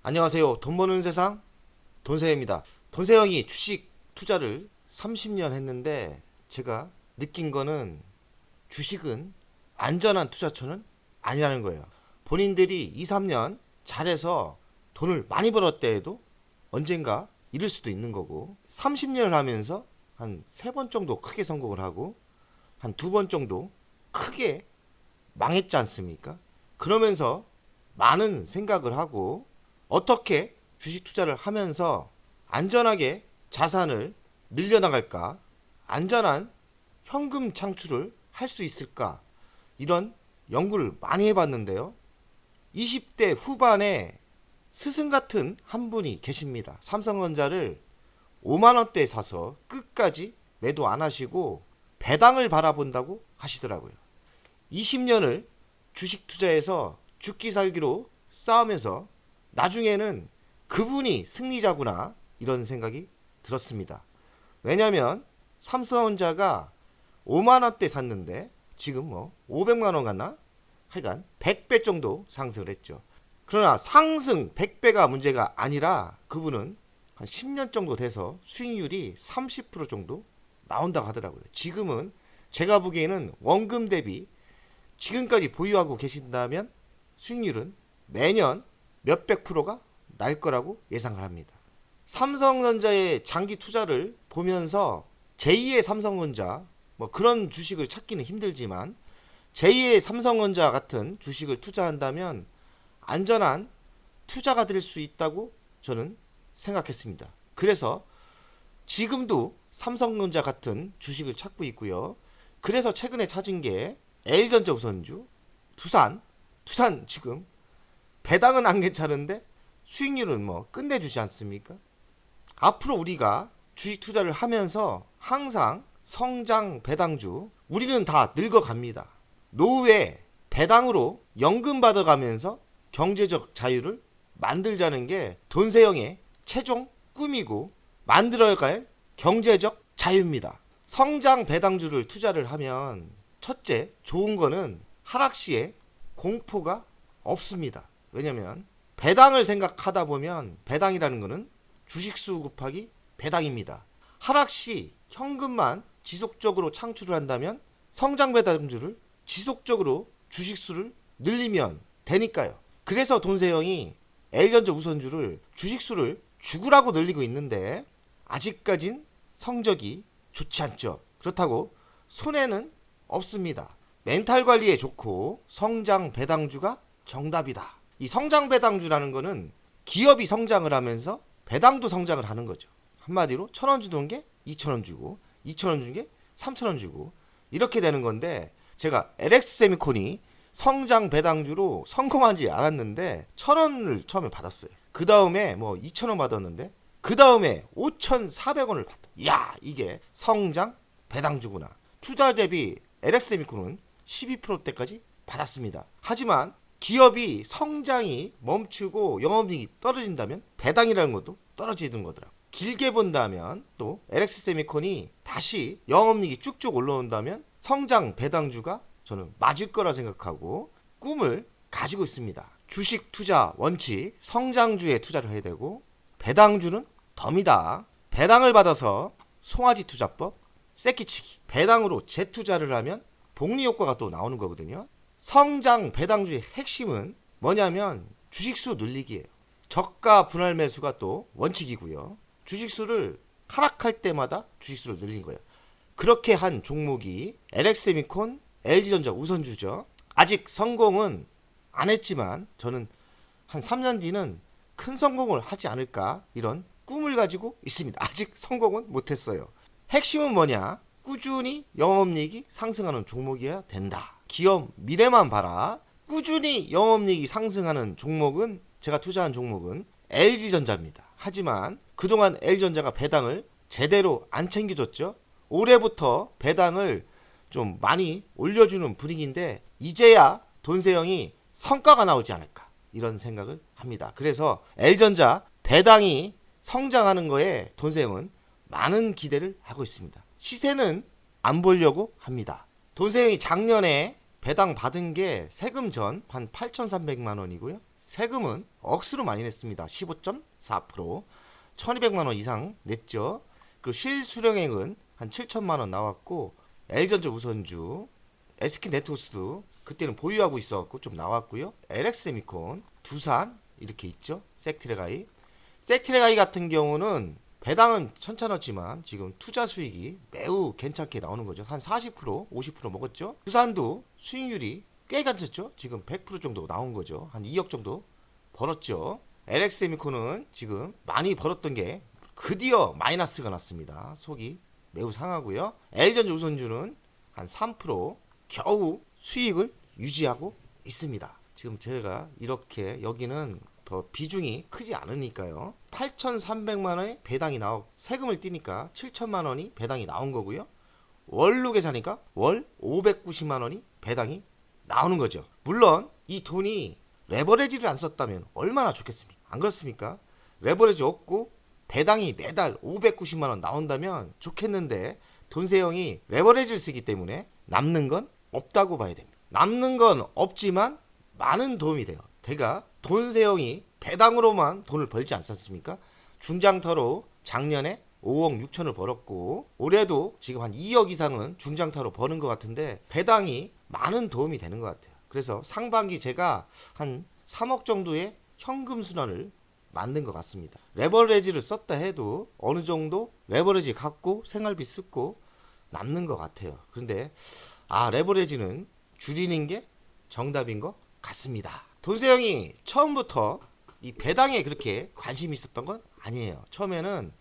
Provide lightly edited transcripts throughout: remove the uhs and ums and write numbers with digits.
안녕하세요. 돈 버는 세상 돈세입니다. 돈세형이 주식 투자를 30년 했는데 제가 느낀 거는 주식은 안전한 투자처는 아니라는 거예요. 본인들이 2, 3년 잘해서 돈을 많이 벌었대 해도 언젠가 잃을 수도 있는 거고 30년을 하면서 한 3번 정도 크게 성공을 하고 한 2번 정도 크게 망했지 않습니까? 그러면서 많은 생각을 하고 어떻게 주식 투자를 하면서 안전하게 자산을 늘려나갈까? 안전한 현금 창출을 할 수 있을까? 이런 연구를 많이 해봤는데요. 20대 후반에 스승 같은 한 분이 계십니다. 삼성전자를 5만 원대에 사서 끝까지 매도 안 하시고 배당을 바라본다고 하시더라고요. 20년을 주식 투자해서 죽기 살기로 싸우면서 나중에는 그분이 승리자구나 이런 생각이 들었습니다. 왜냐하면 삼성전자가 5만 원대 샀는데 지금 뭐 500만 원 갔나? 하여간 100배 정도 상승을 했죠. 그러나 상승 100배가 문제가 아니라 그분은 한 10년 정도 돼서 수익률이 30% 정도 나온다고 하더라고요. 지금은 제가 보기에는 원금 대비 지금까지 보유하고 계신다면 수익률은 매년 몇백 프로가 날 거라고 예상을 합니다. 삼성전자의 장기 투자를 보면서 제2의 삼성전자 뭐 그런 주식을 찾기는 힘들지만 제2의 삼성전자 같은 주식을 투자한다면 안전한 투자가 될 수 있다고 저는 생각했습니다. 그래서 지금도 삼성전자 같은 주식을 찾고 있고요. 그래서 최근에 찾은 게 L전자 우선주, 두산 지금 배당은 안 괜찮은데 수익률은 뭐 끝내주지 않습니까? 앞으로 우리가 주식 투자를 하면서 항상 성장 배당주 우리는 다 늙어갑니다. 노후에 배당으로 연금 받아가면서 경제적 자유를 만들자는 게 돈세형의 최종 꿈이고 만들어갈 경제적 자유입니다. 성장 배당주를 투자를 하면 첫째 좋은 거는 하락 시에 공포가 없습니다. 왜냐면 배당을 생각하다 보면 배당이라는 거는 주식수 곱하기 배당입니다. 하락 시 현금만 지속적으로 창출을 한다면 성장 배당주를 지속적으로 주식수를 늘리면 되니까요. 그래서 돈세형이 L전자 우선주를 주식수를 죽으라고 늘리고 있는데 아직까진 성적이 좋지 않죠. 그렇다고 손해는 없습니다. 멘탈 관리에 좋고 성장 배당주가 정답이다. 이 성장 배당주라는 거는 기업이 성장을 하면서 배당도 성장을 하는 거죠. 한마디로 1,000원 주던 게 2,000원 주고 2,000원 주는 게 3,000원 주고 이렇게 되는 건데 제가 LX 세미콘이 성장 배당주로 성공한지 알았는데 1,000원을 처음에 받았어요. 그 다음에 뭐 2,000원 받았는데 그 다음에 5,400원을 받다. 이야 이게 성장 배당주구나. 투자 대비 LX 세미콘은 12%대까지 받았습니다. 하지만 기업이 성장이 멈추고 영업이익이 떨어진다면 배당이라는 것도 떨어지는 거더라고요. 길게 본다면 또 LX 세미콘이 다시 영업이익이 쭉쭉 올라온다면 성장 배당주가 저는 맞을 거라 생각하고 꿈을 가지고 있습니다. 주식 투자 원칙 성장주에 투자를 해야 되고 배당주는 덤이다. 배당을 받아서 송아지 투자법 새끼치기 배당으로 재투자를 하면 복리 효과가 또 나오는 거거든요. 성장 배당주의 핵심은 뭐냐면 주식수 늘리기예요. 저가 분할 매수가 또 원칙이고요. 주식수를 하락할 때마다 주식수를 늘린 거예요. 그렇게 한 종목이 LX세미콘, LG전자 우선주죠. 아직 성공은 안 했지만 저는 한 3년 뒤는 큰 성공을 하지 않을까 이런 꿈을 가지고 있습니다. 아직 성공은 못했어요. 핵심은 뭐냐? 꾸준히 영업이익이 상승하는 종목이어야 된다. 기업 미래만 봐라. 꾸준히 영업이익이 상승하는 종목은 제가 투자한 종목은 LG전자입니다. 하지만 그동안 LG전자가 배당을 제대로 안 챙겨줬죠. 올해부터 배당을 좀 많이 올려주는 분위기인데 이제야 돈세형이 성과가 나오지 않을까 이런 생각을 합니다. 그래서 L전자 배당이 성장하는 거에 돈세형은 많은 기대를 하고 있습니다. 시세는 안 보려고 합니다. 돈세형이 작년에 배당 받은 게 세금 전 한 8,300만 원이고요. 세금은 억수로 많이 냈습니다. 15.4%. 1200만 원 이상 냈죠. 그리고 실수령액은 한 7천만 원 나왔고, L전자 우선주, SK네트워크스도 그때는 보유하고 있어갖고 좀 나왔고요. LX세미콘, 두산 이렇게 있죠. 섹트레가이. 섹트레가이 같은 경우는 배당은 천천하지만 지금 투자 수익이 매우 괜찮게 나오는 거죠. 한 40%, 50% 먹었죠. 두산도 수익률이 꽤 괜찮죠. 지금 100% 정도 나온 거죠. 한 2억 정도 벌었죠. LX세미콘은 지금 많이 벌었던 게 드디어 마이너스가 났습니다. 속이 매우 상하고요. L전자 우선주는 한 3% 겨우 수익을 유지하고 있습니다. 지금 제가 이렇게 여기는 더 비중이 크지 않으니까요. 8,300만 원의 배당이 나오고 세금을 떼니까 7천만 원이 배당이 나온 거고요. 월로 계산하니까 월 590만 원이 배당이 나오는 거죠. 물론 이 돈이 레버리지를 안 썼다면 얼마나 좋겠습니까? 안 그렇습니까? 레버리지 없고 배당이 매달 590만 원 나온다면 좋겠는데 돈세형이 레버리지를 쓰기 때문에 남는 건 없다고 봐야 됩니다. 남는 건 없지만 많은 도움이 돼요. 제가 돈세형이 배당으로만 돈을 벌지 않았습니까? 중장터로 작년에 5억 6천을 벌었고 올해도 지금 한 2억 이상은 중장터로 버는 것 같은데 배당이 많은 도움이 되는 것 같아요. 그래서 상반기 제가 한 3억 정도의 현금 순환을 만든 것 같습니다. 레버리지를 썼다 해도 어느 정도 레버리지 갖고 생활비 쓰고 남는 것 같아요. 그런데 레버리지는 줄이는 게 정답인 것 같습니다. 돈세형이 처음부터 이 배당에 그렇게 관심이 있었던 건 아니에요. 처음에는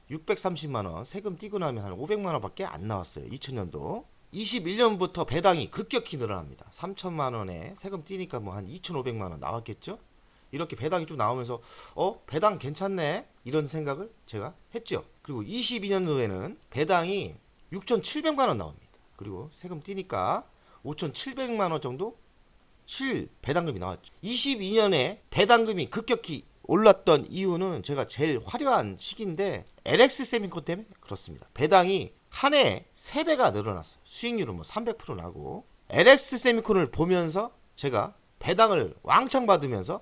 630만 원 세금 떼고 나면 한 500만 원밖에 안 나왔어요. 2000년도. 21년부터 배당이 급격히 늘어납니다. 3천만 원에 세금 떼니까 뭐 한 2,500만 원 나왔겠죠? 이렇게 배당이 좀 나오면서 배당 괜찮네 이런 생각을 제가 했죠. 그리고 22년도에는 배당이 6,700만 원 나옵니다. 그리고 세금 떼니까 5,700만 원 정도 실 배당금이 나왔죠. 22년에 배당금이 급격히 올랐던 이유는 제가 제일 화려한 시기인데 LX세미콘 때문에 그렇습니다. 배당이 한 해에 3배가 늘어났어요. 수익률은 뭐 300% 나고 LX세미콘을 보면서 제가 배당을 왕창 받으면서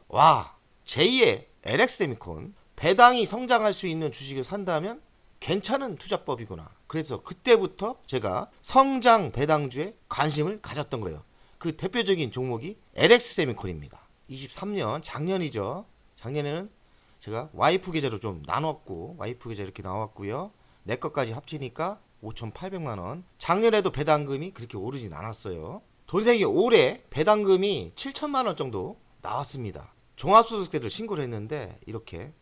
제2의 LX세미콘 배당이 성장할 수 있는 주식을 산다면 괜찮은 투자법이구나. 그래서 그때부터 제가 성장 배당주에 관심을 가졌던 거예요. 그 대표적인 종목이 LX세미콘입니다. 23년 작년이죠. 작년에는 제가 와이프 계좌로 좀 나눴고 와이프 계좌 이렇게 나왔고요. 내 것까지 합치니까 5,800만 원. 작년에도 배당금이 그렇게 오르진 않았어요. 돈세형이 올해 배당금이 7천만 원 정도 나왔습니다. 종합소득세를 신고를 했는데 이렇게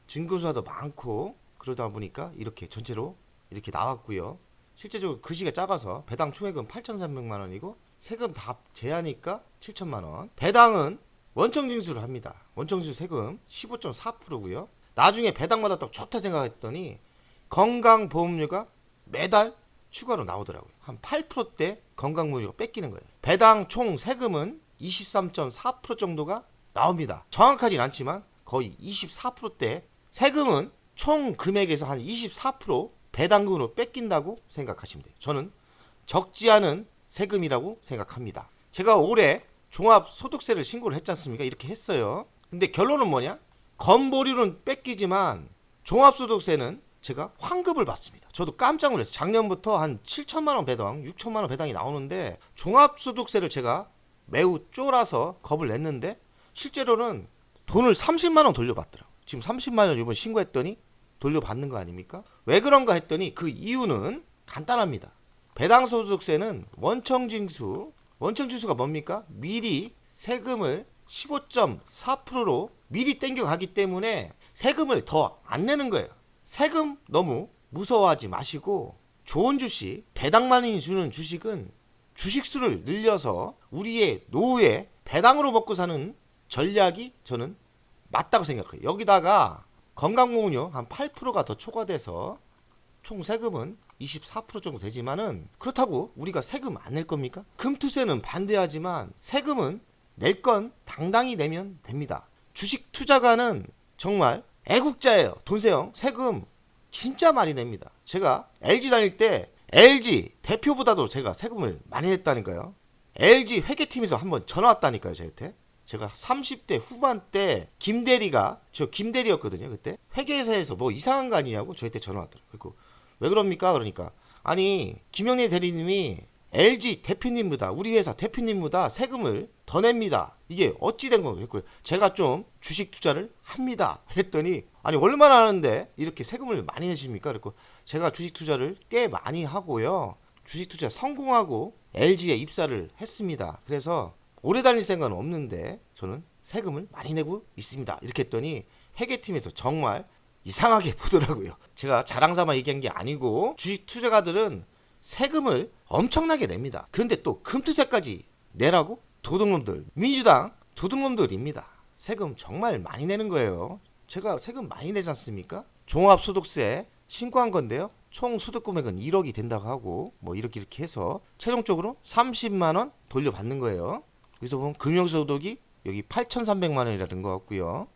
증권사도 많고 그러다 보니까 이렇게 전체로 이렇게 나왔고요. 실제적으로 글씨가 작아서 배당 총액은 8,300만 원이고 세금 다 제하니까 7천만 원. 배당은 원청징수를 합니다. 원청징수 세금 15.4%고요. 나중에 배당 받았다고 좋다 생각했더니 건강보험료가 매달 추가로 나오더라고요. 한 8%대 건강보험료가 뺏기는 거예요. 배당 총 세금은 23.4% 정도가 나옵니다. 정확하진 않지만 거의 24%대 세금은 총 금액에서 한 24% 배당금으로 뺏긴다고 생각하시면 돼요. 저는 적지 않은 세금이라고 생각합니다. 제가 올해 종합소득세를 신고를 했지 않습니까? 이렇게 했어요. 근데 결론은 뭐냐? 건보료는 뺏기지만 종합소득세는 제가 환급을 받습니다. 저도 깜짝 놀랐어요. 작년부터 한 7천만 원 배당, 6천만 원 배당이 나오는데 종합소득세를 제가 매우 쫄아서 겁을 냈는데 실제로는 돈을 30만 원 돌려받더라고요. 지금 30만 원 이번 신고했더니 돌려받는 거 아닙니까? 왜 그런가 했더니 그 이유는 간단합니다. 배당소득세는 원청징수가 뭡니까? 미리 세금을 15.4%로 미리 땡겨가기 때문에 세금을 더 안 내는 거예요. 세금 너무 무서워하지 마시고 좋은 주식, 배당 많이 주는 주식은 주식수를 늘려서 우리의 노후에 배당으로 먹고 사는 전략이 저는 맞다고 생각해요. 여기다가 건강보험료 한 8%가 더 초과돼서 총 세금은 24% 정도 되지만은 그렇다고 우리가 세금 안 낼 겁니까? 금투세는 반대하지만 세금은 낼 건 당당히 내면 됩니다. 주식 투자가는 정말 애국자예요. 돈세형 세금 진짜 많이 냅니다. 제가 LG 다닐 때 LG 대표보다도 제가 세금을 많이 냈다니까요. LG 회계팀에서 한번 전화 왔다니까요. 저한테 제가 30대 후반 때 김대리가, 저 김대리였거든요 그때, 회계사에서 뭐 이상한 거 아니냐고 저한테 전화 왔더라고요. 그리고 왜 그럽니까? 그러니까 아니 김영래 대리님이 LG 대표님보다, 우리 회사 대표님보다 세금을 더 냅니다. 이게 어찌 된 건가요? 제가 좀 주식 투자를 합니다. 했더니 아니 얼마나 하는데 이렇게 세금을 많이 내십니까? 그리고 제가 주식 투자를 꽤 많이 하고요. 주식 투자 성공하고 LG에 입사를 했습니다. 그래서 오래 다닐 생각은 없는데 저는 세금을 많이 내고 있습니다. 이렇게 했더니 회계팀에서 정말 이상하게 보더라고요. 제가 자랑삼아 얘기한 게 아니고 주식 투자가들은 세금을 엄청나게 냅니다. 그런데 또 금투세까지 내라고? 도둑놈들, 민주당 도둑놈들입니다. 세금 정말 많이 내는 거예요. 제가 세금 많이 내지 않습니까? 종합소득세 신고한 건데요. 총 소득 금액은 1억이 된다고 하고 뭐 이렇게 해서 최종적으로 30만 원 돌려받는 거예요. 여기서 보면 금융소득이 여기 8,300만 원이라는 것 같고요.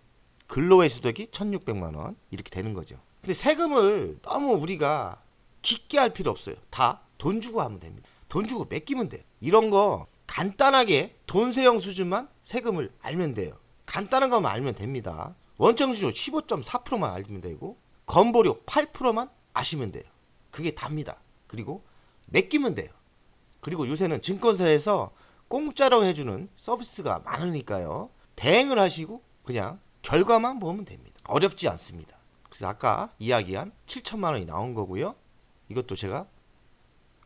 근로의 소득이 1,600만 원 이렇게 되는 거죠. 근데 세금을 너무 우리가 깊게 할 필요 없어요. 다 돈 주고 하면 됩니다. 돈 주고 맡기면 돼요. 이런 거 간단하게 돈세형 수준만 세금을 알면 돼요. 간단한 것만 알면 됩니다. 원점수조 15.4%만 알면 되고 건보료 8%만 아시면 돼요. 그게 답니다. 그리고 맡기면 돼요. 그리고 요새는 증권사에서 공짜로 해주는 서비스가 많으니까요. 대행을 하시고 그냥 결과만 보면 됩니다. 어렵지 않습니다. 그래서 아까 이야기한 7천만 원이 나온 거고요. 이것도 제가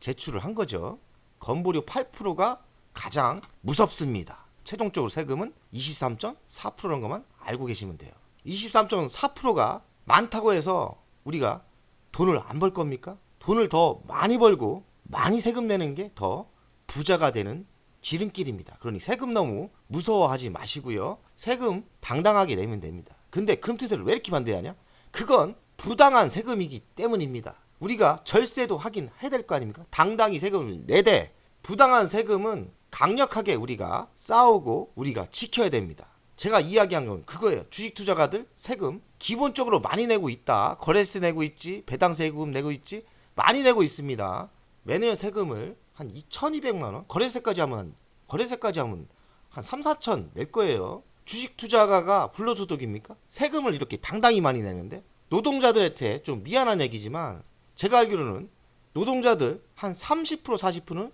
제출을 한 거죠. 건보료 8%가 가장 무섭습니다. 최종적으로 세금은 23.4%라는 것만 알고 계시면 돼요. 23.4%가 많다고 해서 우리가 돈을 안 벌 겁니까? 돈을 더 많이 벌고 많이 세금 내는 게 더 부자가 되는 지름길입니다. 그러니 세금 너무 무서워하지 마시고요. 세금 당당하게 내면 됩니다. 근데 금투세를 왜 이렇게 반대하냐? 그건 부당한 세금이기 때문입니다. 우리가 절세도 하긴 해야 될 거 아닙니까? 당당히 세금을 내되 부당한 세금은 강력하게 우리가 싸우고 우리가 지켜야 됩니다. 제가 이야기한 건 그거예요. 주식 투자가들 세금 기본적으로 많이 내고 있다. 거래세 내고 있지, 배당 세금 내고 있지, 많이 내고 있습니다. 매년 세금을 한 2,200만 원, 거래세까지 하면 한 3, 4천 낼 거예요. 주식 투자가가 불로소득입니까? 세금을 이렇게 당당히 많이 내는데 노동자들한테 좀 미안한 얘기지만 제가 알기로는 노동자들 한 30% 40%는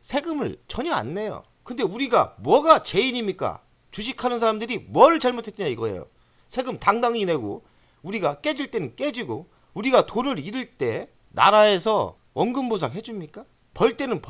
세금을 전혀 안 내요. 근데 우리가 뭐가 죄인입니까? 주식하는 사람들이 뭘 잘못했냐 이거예요. 세금 당당히 내고 우리가 깨질 때는 깨지고 우리가 돈을 잃을 때 나라에서 원금 보상 해줍니까? 벌 때는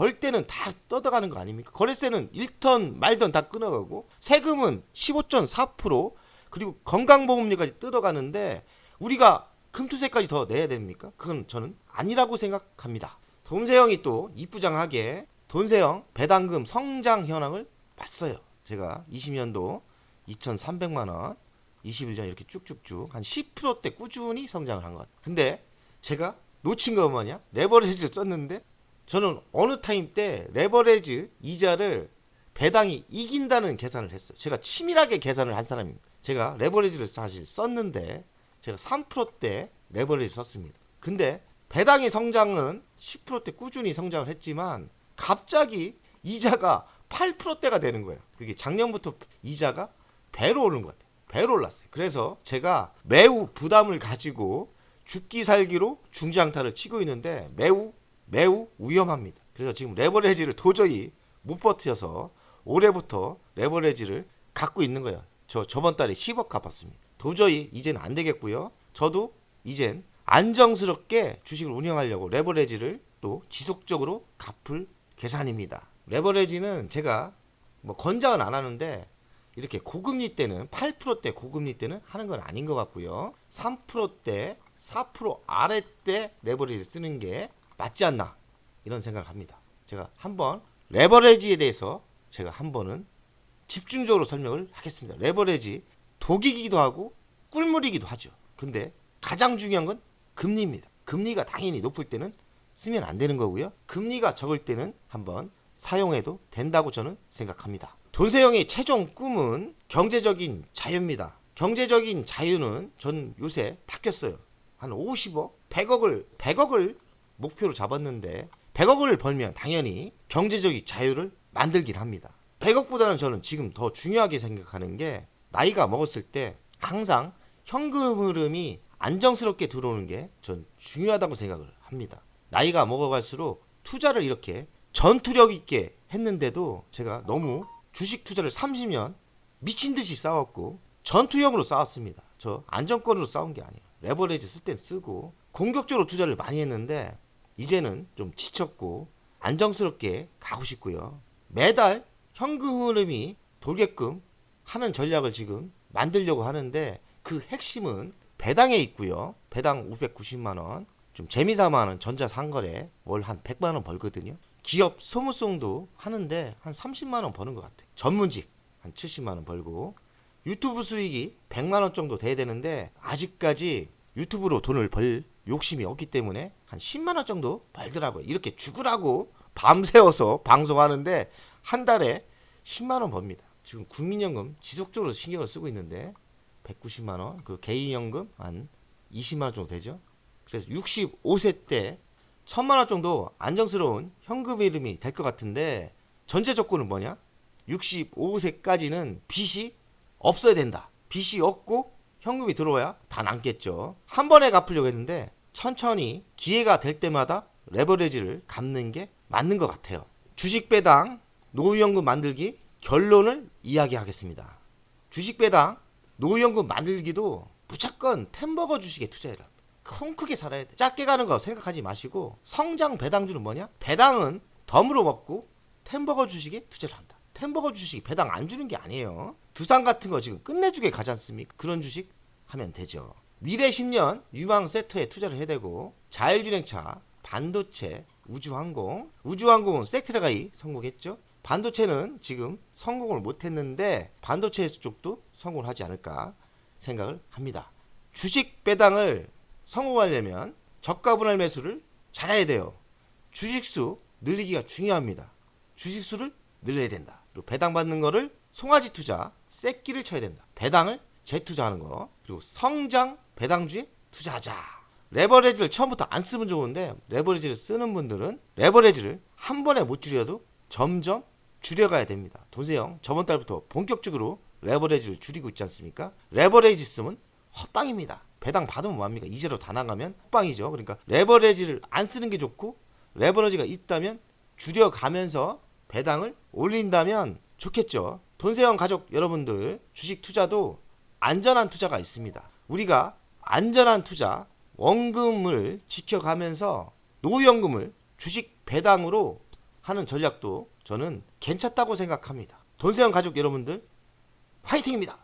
다 뜯어가는 거 아닙니까? 거래세는 잃던 말던 다 끊어가고 세금은 15.4% 그리고 건강보험료까지 뜯어가는데 우리가 금투세까지 더 내야 됩니까? 그건 저는 아니라고 생각합니다. 돈세형이 또 이쁘장하게 돈세형 배당금 성장 현황을 봤어요. 제가 20년도 2,300만원 21년 이렇게 쭉쭉쭉 한 10%대 꾸준히 성장을 한 것 같아요. 근데 제가 놓친 거 뭐냐? 레버리지를 썼는데 저는 어느 타임 때 레버리지 이자를 배당이 이긴다는 계산을 했어요. 제가 치밀하게 계산을 한 사람입니다. 제가 레버리지를 사실 썼는데 제가 3%대 레버리지 썼습니다. 근데 배당의 성장은 10%대 꾸준히 성장을 했지만 갑자기 이자가 8%대가 되는 거예요. 그게 작년부터 이자가 배로 오른 것 같아요. 배로 올랐어요. 그래서 제가 매우 부담을 가지고 죽기 살기로 중장타를 치고 있는데 매우 위험합니다. 그래서 지금 레버리지를 도저히 못 버텨서 올해부터 레버리지를 갖고 있는 거예요. 저번 달에 10억 갚았습니다. 도저히 이제는 안 되겠고요. 저도 이젠 안정스럽게 주식을 운영하려고 레버리지를 또 지속적으로 갚을 계산입니다. 레버리지는 제가 뭐 권장은 안 하는데 이렇게 고금리 때는 8%대 고금리 때는 하는 건 아닌 것 같고요. 3%대 4% 아래 때 레버리지 쓰는 게 맞지 않나 이런 생각을 합니다. 제가 한번 레버리지에 대해서 제가 한번은 집중적으로 설명을 하겠습니다. 레버리지 독이기도 하고 꿀물이기도 하죠. 근데 가장 중요한 건 금리입니다. 금리가 당연히 높을 때는 쓰면 안 되는 거고요. 금리가 적을 때는 한번 사용해도 된다고 저는 생각합니다. 돈세형의 최종 꿈은 경제적인 자유입니다. 경제적인 자유는 전 요새 바뀌었어요. 한 50억, 100억을 목표로 잡았는데 100억을 벌면 당연히 경제적인 자유를 만들긴 합니다. 100억보다는 저는 지금 더 중요하게 생각하는 게 나이가 먹었을 때 항상 현금 흐름이 안정스럽게 들어오는 게 전 중요하다고 생각을 합니다. 나이가 먹어갈수록 투자를 이렇게 전투력 있게 했는데도 제가 너무 주식 투자를 30년 미친 듯이 싸웠고 전투형으로 싸웠습니다. 저 안정권으로 싸운 게 아니에요. 레버리지 쓸 땐 쓰고 공격적으로 투자를 많이 했는데 이제는 좀 지쳤고 안정스럽게 가고 싶고요. 매달 현금 흐름이 돌게끔 하는 전략을 지금 만들려고 하는데 그 핵심은 배당에 있고요. 배당 590만원. 좀 재미삼아 하는 전자상거래 월 한 100만원 벌거든요. 기업 소무송도 하는데 한 30만원 버는 것 같아요. 전문직 한 70만원 벌고 유튜브 수익이 100만원 정도 돼야 되는데 아직까지 유튜브로 돈을 벌 욕심이 없기 때문에 한 10만원 정도 벌더라고요. 이렇게 죽으라고 밤새워서 방송하는데 한 달에 10만원 법니다. 지금 국민연금 지속적으로 신경을 쓰고 있는데 190만원, 그리고 개인연금 한 20만원 정도 되죠. 그래서 65세 때 1000만원 정도 안정스러운 현금 흐름이 될 것 같은데 전제 조건은 뭐냐? 65세까지는 빚이 없어야 된다. 빚이 없고 현금이 들어와야 다 남겠죠. 한 번에 갚으려고 했는데 천천히 기회가 될 때마다 레버리지를 갚는 게 맞는 것 같아요. 주식 배당, 노후연금 만들기 결론을 이야기하겠습니다. 주식 배당, 노후연금 만들기도 무조건 템버거 주식에 투자해라. 큰 크게 살아야 돼. 작게 가는 거 생각하지 마시고 성장 배당주는 뭐냐? 배당은 덤으로 먹고 템버거 주식에 투자를 한다. 템버거 주식이 배당 안 주는 게 아니에요. 두산 같은 거 지금 끝내주게 가지 않습니까? 그런 주식 하면 되죠. 미래 10년 유망 세트에 투자를 해야 되고 자율주행차, 반도체, 우주항공. 우주항공은 섹트레가이 성공했죠. 반도체는 지금 성공을 못했는데 반도체 쪽도 성공을 하지 않을까 생각을 합니다. 주식 배당을 성공하려면 저가 분할 매수를 잘해야 돼요. 주식수 늘리기가 중요합니다. 주식수를 늘려야 된다. 그리고 배당 받는 거를 송아지 투자, 새끼를 쳐야 된다. 배당을 재투자하는 거. 그리고 성장 배당주에 투자하자. 레버리지를 처음부터 안 쓰면 좋은데 레버리지를 쓰는 분들은 레버리지를 한 번에 못 줄여도 점점 줄여가야 됩니다. 돈세형 저번 달부터 본격적으로 레버리지를 줄이고 있지 않습니까? 레버리지 쓰면 헛방입니다. 배당 받으면 뭐합니까? 이자로 다 나가면 헛방이죠. 그러니까 레버리지를 안 쓰는 게 좋고 레버리지가 있다면 줄여가면서 배당을 올린다면 좋겠죠. 돈세형 가족 여러분들 주식 투자도 안전한 투자가 있습니다. 우리가 안전한 투자 원금을 지켜가면서 노후연금을 주식 배당으로 하는 전략도 저는 괜찮다고 생각합니다. 돈세형 가족 여러분들 화이팅입니다.